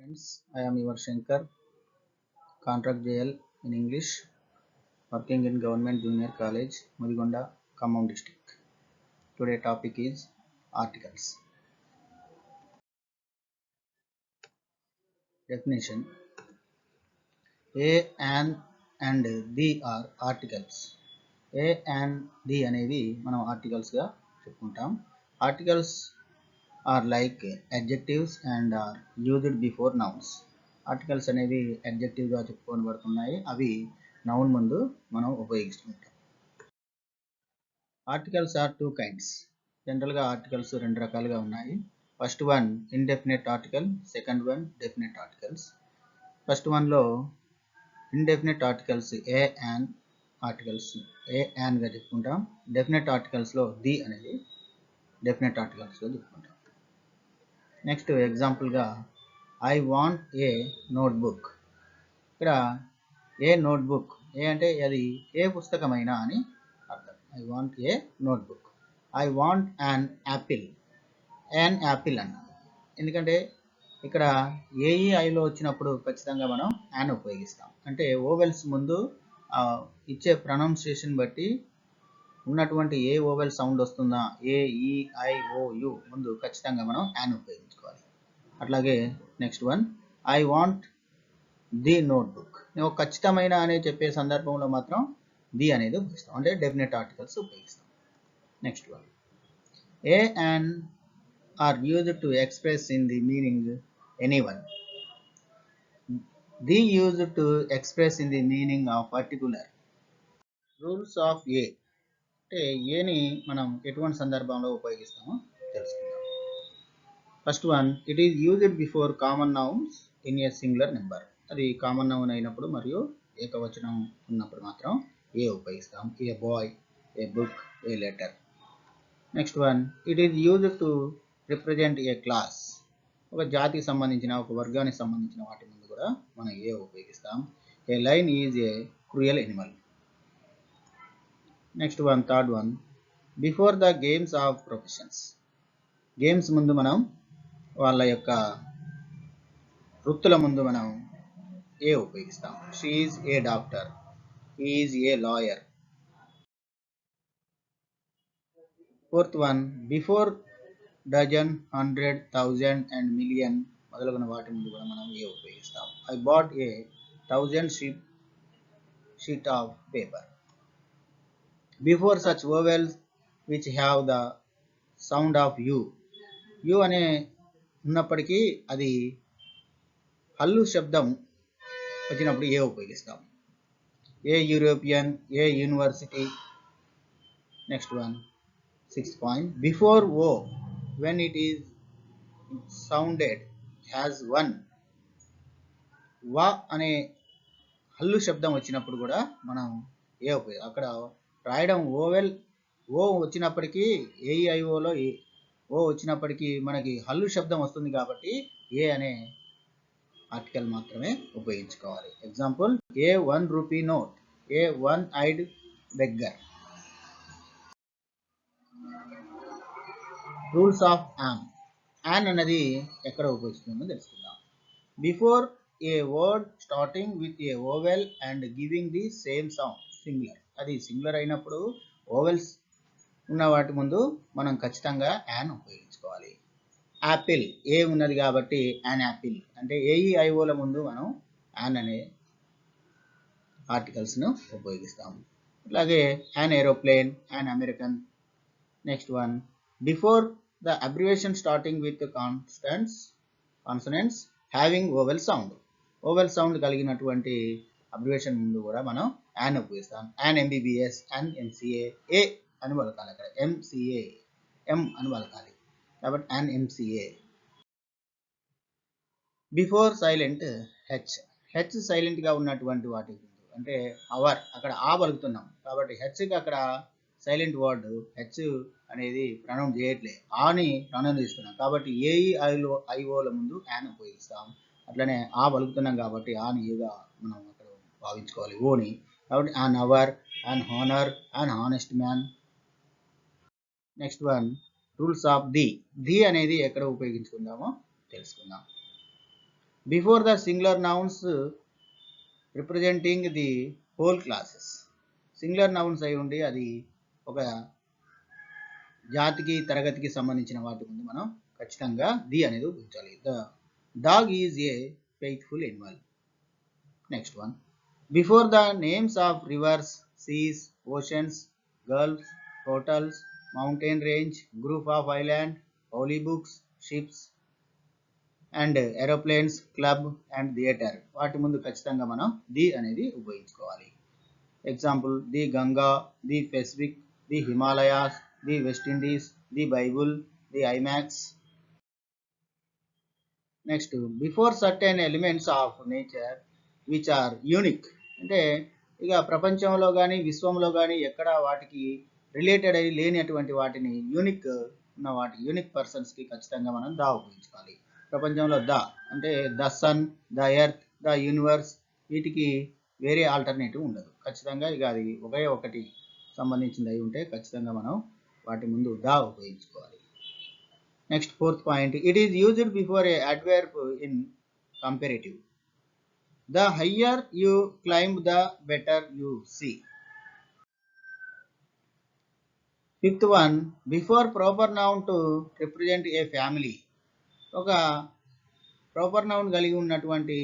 Friends, I am your Shankar, contract JL in English, working in Government Junior College, Mudigonda, Khammam district. Today topic is articles. Definition: A and the are articles. A and the అనేవి మనం articles గా చెప్పుకుంటాం. Articles are like adjectives and are used before nouns. Articles అనేవి adjective గా చెప్పుకోబడుతున్నాయి. అవి noun ముందు మనం ఉపయోగిస్తుంటాం. Articles are two kinds. General గా ఆర్టికల్స్ రెండు రకాలుగా ఉన్నాయి. First one indefinite article, second one definite articles. First one లో indefinite articles a and articles a and గా చెప్పుకుంటాం. డెఫినెట్ ఆర్టికల్స్ లో ది అనేది డెఫినెట్ ఆర్టికల్స్ గా చెప్పుకుంటాం. నెక్స్ట్ ఎగ్జాంపుల్ గా ఐ వాంట్ ఏ నోట్బుక్. ఇక్కడ ఏ నోట్బుక్, ఏ అంటే అది ఏ పుస్తకమైనా అని అర్థం. I want a notebook. I want an Apple, an Apple అన్న. ఎందుకంటే ఇక్కడ ఏఈఐలో వచ్చినప్పుడు ఖచ్చితంగా మనం యాన్ ఉపయోగిస్తాం. అంటే ఓవెల్స్ ముందు ఇచ్చే ప్రొనౌన్సియేషన్ బట్టి ఉన్నటువంటి ఏ ఓవెల్ సౌండ్ వస్తుందా, ఏ ఈ ఐ ఓ యు ముందు ఖచ్చితంగా మనం యాన్ ఉపయోగించుకోవాలి. అట్లాగే next one I want the notebook. నేను ఖచ్చితమైన అనే చెప్పే సందర్భంలో మాత్రం ది అనేది ఉపయోగిస్తాం, అంటే డెఫినెట్ ఆర్టికల్స్ ఉపయోగిస్తాం. Next one a and are used to express in the meaning anyone. The used to express in the meaning of particular. Rules of a అంటే ఏని మనం ఎటువంటి సందర్భంలో ఉపయోగిస్తామో తెలుసుకుందాం. First one it is used before common nouns in a singular number. అది common noun అయినప్పుడు మరియు ఏకవచనం ఉన్నప్పుడు మాత్రం ఏ ఉపయోగిస్తాం. A boy, a book, a letter. Next one it is used to represent A class. ఒక జాతికి సంబంధించిన, ఒక వర్గానికి సంబంధించిన వాటి ముందు కూడా మనం ఏ ఉపయోగిస్తాం. A lion is a cruel animal. Next one third one before the games of professions. Games ముందు మనం వాళ్ళ యొక్క వృత్తుల ముందు మనం ఏ ఉపయోగిస్తాం. She is a doctor, he is a lawyer. Fourth one before dozen, 100, 1000 and million మొదలగున వాటి ముందు కూడా మనం ఏ ఉపయోగిస్తాం. I bought a 1000 sheet of paper. Before such vowels which have the sound of U. U అనే ఉన్నప్పటికీ అది హల్లు శబ్దం వచ్చినప్పుడు ఏ ఉపయోగిస్తాం. A European, a university. Next one sixth point before O when it is sounded has one. వా అనే హల్లు శబ్దం వచ్చినప్పుడు కూడా మనం ఏ ఉపయోగం. అక్కడ రాయడం ఓవెల్ ఓ వచ్చినప్పటికీ ఏఈఐఓలో ఓ వచ్చినప్పటికీ మనకి హల్లు శబ్దం వస్తుంది కాబట్టి ఏ అనే ఆర్టికల్ మాత్రమే ఉపయోగించుకోవాలి. Example a 1 rupee note, a 1 eyed beggar. Rules of an. An అన్నది ఎక్కడ ఉపయోగిస్తుందో తెలుసుకుందాం. Before a word starting with a vowel and giving the same sound. Singular, అది సింగులర్ అయినప్పుడు ఓవెల్స్ ఉన్న వాటి ముందు మనం ఖచ్చితంగా యాన్ ఉపయోగించుకోవాలి. యాపిల్ ఏ ఉన్నది కాబట్టి యాన్ యాపిల్ అంటే ఏఈఐఓల ముందు మనం యాన్ అనే ఆర్టికల్స్ను ఉపయోగిస్తాము. అలాగే an aeroplane, an American. Next one before the abbreviation starting with consonants having vowel sound. Vowel sound కలిగినటువంటి అబ్రివేషన్ ముందు కూడా మనం యాన్ ఉపయోగిస్తాం. An MBBS, an MCA. A అని పలకాలి, అక్కడ ఎంసీఏ ఎం అని పలకాలి కాబట్టి an MCA. Before silent H. H silent గా ఉన్నటువంటి వాటి అంటే అవర్, అక్కడ ఆ పలుకుతున్నాం కాబట్టి హెచ్కి అక్కడ సైలెంట్ వర్డ్ హెచ్ అనేది ప్రొనౌన్స్ చేయట్లే, ఆని ప్రొనౌన్స్ చేస్తున్నాం కాబట్టి ఏఈఐఓల ముందు యాన్ ఉపయోగిస్తాం. అట్లనే ఆ పలుకుతున్నాం కాబట్టి ఆని ఏగా మనం అక్కడ భావించుకోవాలి ఓని. కాబట్టి an hour, an honour, an honest man. Next one rules of the. The అనేది ఎక్కడ ఉపయోగించుకుందామో తెలుసుకుందాం. Before the singular nouns representing the whole classes. Singular nouns అయి ఉండి అది ఒక జాతికి తరగతికి సంబంధించిన వాటి ముందు మనం ఖచ్చితంగా ది అనేది ఉపయోగించాలి. The dog is a faithful animal. Next one, before the names of rivers, seas, oceans, gulfs, hotels, mountain range, group of island, holy books, ships and aeroplanes, club and theatre, వాటి ముందు ఖచ్చితంగా మనం the అనేది ఉపయోగించుకోవాలి. Example, the Ganga, the Pacific, the Himalayas, the West Indies, the Bible, the IMAX. Next, before certain elements of nature which are unique, అంటే ఇక ప్రపంచంలో కానీ విశ్వంలో కానీ ఎక్కడ వాటికి రిలేటెడ్ అయి లేనటువంటి వాటిని యూనిక్ ఉన్న వాటి యూనిక్ పర్సన్స్కి ఖచ్చితంగా మనం దా ఉపయోగించుకోవాలి. ప్రపంచంలో ద అంటే the sun, the earth, the universe, వీటికి వేరే ఆల్టర్నేటివ్ ఉండదు. ఖచ్చితంగా ఇక అది ఒకే ఒకటి సంబంధించింది అయి ఉంటే ఖచ్చితంగా మనం వాటి ముందు దా ఉపయోగించుకోవాలి. Next, fourth point, it is used before a adverb in comparative. The higher you climb the better you see. Fifth one, before proper noun to represent a family. ఒక ప్రాపర్ నౌన్ కలిగి ఉన్నటువంటి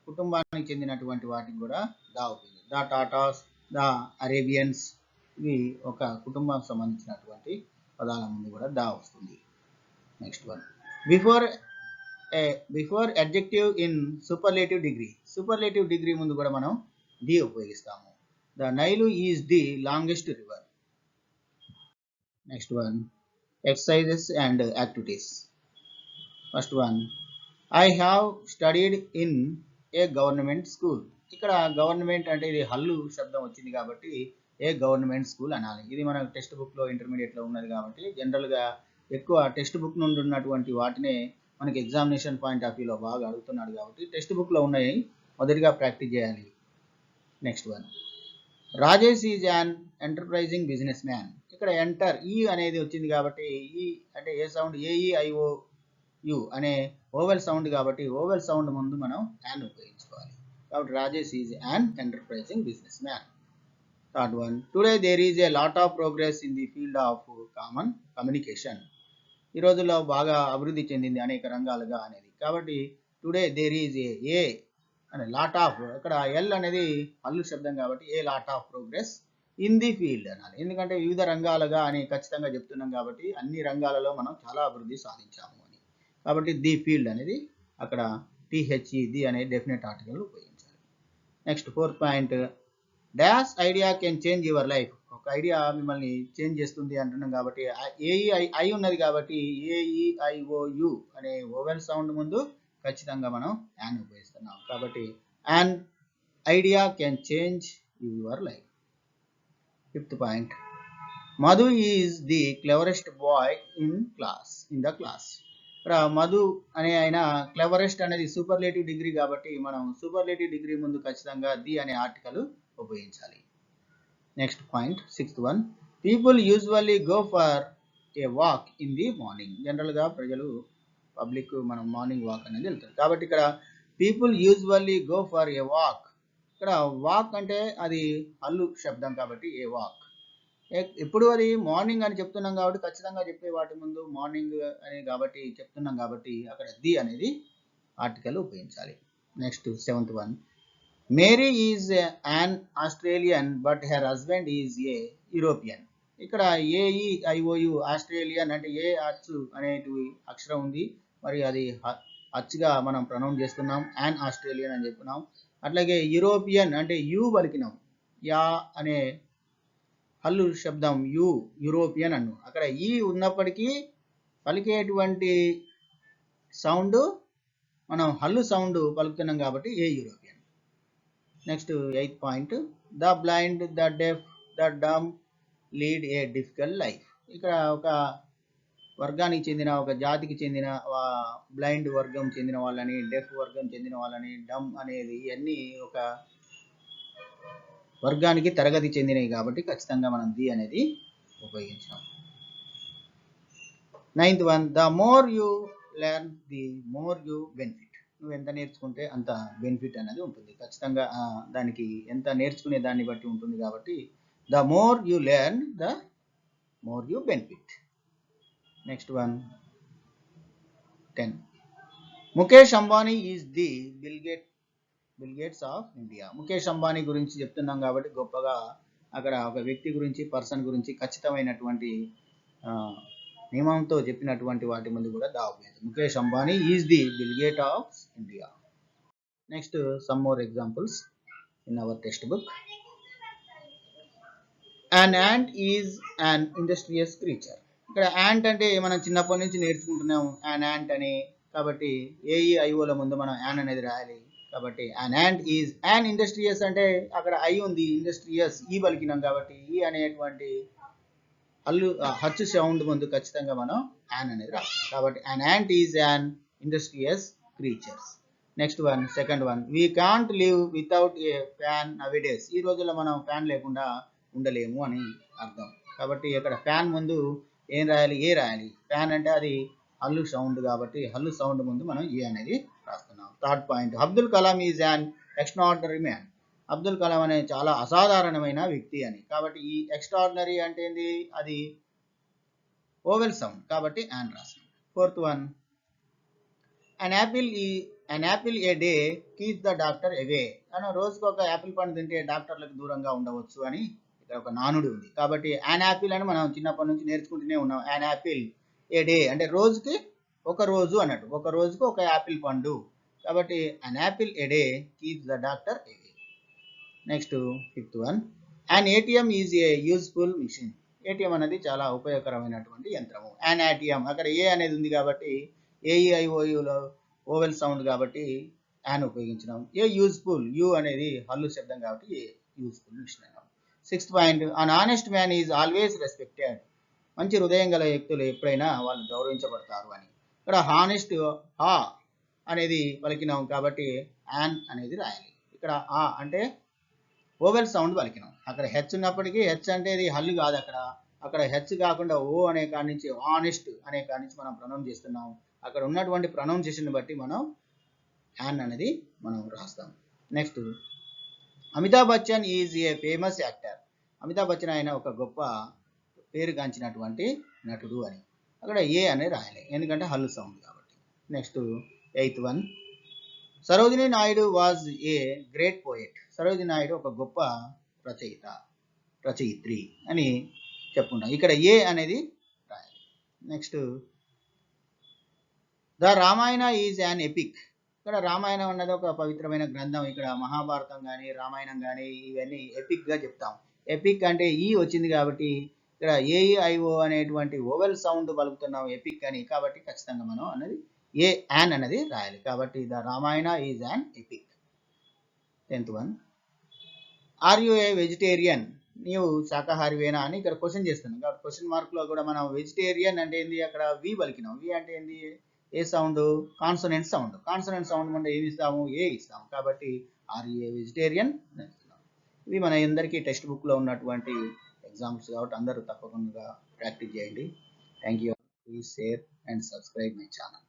కుటుంబానికి చెందినటువంటి వాటికి కూడా దా అవుతుంది. The Tatas, the Arabians, ఇవి ఒక కుటుంబానికి సంబంధించినటువంటి పదాల ముందు కూడా దా వస్తుంది. Next one, before adjective in superlative degree. Superlative degree ముందు కూడా మనం ది ఉపయోగిస్తాము. The Nile is the longest river. Next one, exercises and activities. First one, I have studied in a government school. ఇక్కడ గవర్నమెంట్ అంటే ఇది హల్లు శబ్దం వచ్చింది కాబట్టి ఏ గవర్నమెంట్ స్కూల్ అనాలి. ఇది మన టెక్స్ట్ బుక్లో ఇంటర్మీడియట్లో ఉన్నది కాబట్టి జనరల్గా ఎక్కువ టెక్స్ట్ బుక్ నుండి ఉన్నటువంటి వాటినే మనకి ఎగ్జామినేషన్ పాయింట్ ఆఫ్ వ్యూలో బాగా అడుగుతున్నాడు కాబట్టి టెక్స్ట్ బుక్లో ఉన్నాయి మొదటిగా ప్రాక్టీస్ చేయాలి. Next one, Rajesh is an enterprising business man. ఇక్కడ ఎంటర్ ఈ అనేది వచ్చింది కాబట్టి ఈ అంటే ఏ సౌండ్ ఏఈఐఓ యు అనే ఓవెల్ సౌండ్ కాబట్టి ఓవెల్ సౌండ్ ముందు మనం యాన్ ఉపయోగించుకోవాలి. కాబట్టి Rajesh is an enterprising business man. Third one, today there is a lot of progress in the field of common communication. ఈ రోజుల్లో బాగా అభివృద్ధి చెందింది అనేక రంగాలుగా అనేది కాబట్టి టుడే దేర్ ఈజ్ ఏ అనే లాట్ ఆఫ్, ఇక్కడ ఎల్ అనేది హల్లు శబ్దం కాబట్టి ఏ lot of progress in the field అనాలి. ఎందుకంటే వివిధ రంగాలుగా అని ఖచ్చితంగా చెప్తున్నాం కాబట్టి అన్ని రంగాలలో మనం చాలా అభివృద్ధి సాధించాము అని. కాబట్టి ది ఫీల్డ్ అనేది అక్కడ టిహెచ్ఈ ది అనే డెఫినెట్ ఆర్టికల్ ఉపయోగించాలి. Next fourth point, dash idea can change your life. ఒక ఐడియా మిమ్మల్ని చేంజ్ చేస్తుంది అంటున్నాం కాబట్టి ఐ ఉన్నది కాబట్టి ఏఈఐఓయు అనే ఓవెల్ సౌండ్ ముందు ఖచ్చితంగా మనం యాన్ ఉపయోగిస్తున్నాం కాబట్టి an idea can change your life. Fifth point, Madhu is the cleverest boy in the class. ఇక్కడ మధు అనే ఆయన క్లెవరెస్ట్ అనేది సూపర్లేటివ్ డిగ్రీ కాబట్టి మనం సూపర్లేటివ్ డిగ్రీ ముందు ఖచ్చితంగా ది అనే ఆర్టికల్ ఉపయోగించాలి. Next point, sixth one, people usually go for a walk in the morning. జనరల్గా ప్రజలు పబ్లిక్ మనం మార్నింగ్ వాక్ అనేది వెళ్తారు కాబట్టి ఇక్కడ people usually go for a walk. ఇక్కడ వాక్ అంటే అది హల్లు శబ్దం కాబట్టి ఏ వాక్. ఎప్పుడు అది మార్నింగ్ అని చెప్తున్నాం కాబట్టి ఖచ్చితంగా చెప్పే వాటి ముందు మార్నింగ్ అని కాబట్టి చెప్తున్నాం కాబట్టి అక్కడ ది అనేది ఆర్టికల్ ఉపయోగించాలి. Next seventh one, Mary is an Australian but her husband is a European. ఇక్కడ ఏఈఐఓయు ఆస్ట్రేలియన్ అంటే ఏ అచ్చు అనేటి అక్షరం ఉంది మరి అది అచ్చుగా మనం ప్రొనౌన్స్ చేస్తున్నాం, యాన్ ఆస్ట్రేలియన్ అని చెప్తున్నాం. అట్లాగే యూరోపియన్ అంటే యు పలికినాం, యా అనే హల్లు శబ్దం యు యూరోపియన్ అన్ను. అక్కడ ఈ ఉన్నప్పటికీ పలికేటువంటి సౌండ్ మనం హల్లు సౌండ్ పలుకుతున్నాం కాబట్టి a European. Next eighth point, the blind, the deaf, the dumb lead a difficult life. ఇక్కడ ఒక వర్గానికి చెందిన ఒక జాతికి చెందిన బ్లైండ్ వర్గం చెందిన వాళ్ళని, డెఫ్ వర్గం చెందిన వాళ్ళని, డమ్ అనేది ఇవన్నీ ఒక వర్గానికి తరగతి చెందినవి కాబట్టి ఖచ్చితంగా మనం ది అనేది ఉపయోగించాం. Ninth one, the more you learn the more you benefit. నువ్వు ఎంత నేర్చుకుంటే అంత బెనిఫిట్ అనేది ఉంటుంది. ఖచ్చితంగా దానికి ఎంత నేర్చుకునే దాన్ని బట్టి ఉంటుంది కాబట్టి the more you learn the more you benefit. Next one 10. Mukesh Ambani is the bill gates of India. Mukesh Ambani గురించి చెప్తున్నాం కాబట్టి గొప్పగా అక్కడ ఒక వ్యక్తి గురించి, పర్సన్ గురించి ఖచ్చితమైనటువంటి నియమంతో చెప్పినటువంటి వాటి ముందు కూడా దావలేదు. Mukesh Ambani is the Bill Gate of India. Next some more examples in our textbook. an ant ఈజ్ an industrious creature. ఇక్కడ యాంట్ అంటే మనం చిన్నప్పటి నుంచి నేర్చుకుంటున్నాం an ant అని, కాబట్టి AEIOల ముందు మనం యాన్ అనేది రాయాలి. కాబట్టి an ant ఈజ్ an industrious అంటే అక్కడ ఐ ఉంది, ఇండస్ట్రియస్ ఈ పలికినాం కాబట్టి ఈ అనేటువంటి హచ్చు సౌండ్ ముందు ఖచ్చితంగా మనం యాన్ అనేది రాయాలి. కాబట్టి an ant ఈజ్ an industrious creature. Next one, second one, we can't live without a fan nowadays. ఈ రోజుల్లో మనం ఫ్యాన్ లేకుండా ఉండలేము అని అర్థం. కాబట్టి ఇక్కడ ఫ్యాన్ ముందు ఏం రాయాలి? ఏ రాయాలి. ఫ్యాన్ అంటే అది హల్లు సౌండ్ కాబట్టి హల్లు సౌండ్ ముందు మనం ఏ అనేది రాస్తున్నాం. Third point, Abdul Kalam is an extraordinary man. Abdul Kalam అనే చాలా అసాధారణమైన వ్యక్తి అని. కాబట్టి ఈ ఎక్స్ట్రాఆర్డినరీ అంటే ఏంది? అది ఓవెల్ సౌండ్ కాబట్టి యాన్ రాస్తాం. Fourth one, an apple a day keeps the doctor away. మనం రోజుకు ఒక యాపిల్ పండు తింటే డాక్టర్లకు దూరంగా ఉండవచ్చు అని ఇక్కడ ఒక నానుడి ఉంది. కాబట్టి an apple అని మనం చిన్నప్పటి నుంచి నేర్చుకుంటూనే ఉన్నాం. an apple a day అంటే రోజుకి ఒక రోజు అన్నట్టు, ఒక రోజుకు ఒక యాపిల్ పండు. కాబట్టి an apple a day keeps the doctor away. Next fifth one, an ATM is a useful machine. ATM అనేది చాలా ఉపయోగకరమైనటువంటి యంత్రము. an ATM అక్కడ ఏ అనేది ఉంది కాబట్టి AEIOUలో ఓవెల్ సౌండ్ కాబట్టి యాన్ ఉపయోగించినాం. ఏ యూజ్ఫుల్, యూ అనేది హల్లు శబ్దం కాబట్టి ఏ యూజ్ఫుల్ మిషన్ అన్నాం. Sixth point, an honest man is always respected. మంచి హృదయం గల వ్యక్తులు ఎప్పుడైనా వాళ్ళు గౌరవించబడతారు అని. ఇక్కడ హానెస్ట్ హా అనేది పలికినాం కాబట్టి యాన్ అనేది రాయాలి. ఇక్కడ ఆ అంటే ఓవెల్ సౌండ్ పలికినాం. అక్కడ హెచ్ ఉన్నప్పటికీ హెచ్ అంటే ఇది హల్లు కాదు. అక్కడ హెచ్ కాకుండా ఓ అనే కాడి నుంచి ఆనెస్ట్ అనే కాడి నుంచి మనం ప్రొనౌన్స్ చేస్తున్నాం. అక్కడ ఉన్నటువంటి ప్రొనౌన్సియేషన్ బట్టి మనం యాన్ అనేది మనం రాస్తాం. Next, Amitabh Bachchan is a famous actor. Amitabh Bachchan ఆయన ఒక గొప్ప పేరుగాంచినటువంటి నటుడు అని. అక్కడ ఏ అనేది రాయాలి ఎందుకంటే హల్లు సౌండ్ కాబట్టి. Next eighth one, Sarojini Naidu was a great poet. Sarojini Naidu ఒక గొప్ప రచయిత్రి అని చెప్పుకుంటాం. ఇక్కడ ఏ అనేది రాయాలి. Next, the Ramayana is an epic. ఇక్కడ రామాయణం అన్నది ఒక పవిత్రమైన గ్రంథం. ఇక్కడ మహాభారతం కానీ రామాయణం కానీ ఇవన్నీ ఎపిక్గా చెప్తాం. ఎపిక్ అంటే ఈ వచ్చింది కాబట్టి ఇక్కడ ఏఈఐఓ అనేటువంటి ఓవెల్ సౌండ్ పలుకుతున్నాం ఎపిక్ అని. కాబట్టి ఖచ్చితంగా మనం అనేది ఏ యాన్ అనేది రాయాలి. కాబట్టి the Ramayana is an epic. 10th one, are you a vegetarian. నీవు శాకాహారివేనా అని ఇక్కడ క్వశ్చన్ చేస్తున్నాం కాబట్టి క్వశ్చన్ మార్క్లో కూడా మనం వెజిటేరియన్ అంటే ఏంది, అక్కడ వి పలికినాం. వి అంటే ఏంది? ఏ sound? Consonant sound. Consonant sound అంటే ఏమి ఇస్తాము? ఏ ఇస్తాము. కాబట్టి ఆర్ యు ఏ వెజిటేరియన్ ఇస్తున్నాం. ఇవి మన అందరికీ టెక్స్ట్ బుక్లో ఉన్నటువంటి ఎగ్జాంపుల్స్ కాబట్టి అందరూ తప్పకుండా ప్రాక్టీస్ చేయండి. Thank you. Please share and subscribe my channel.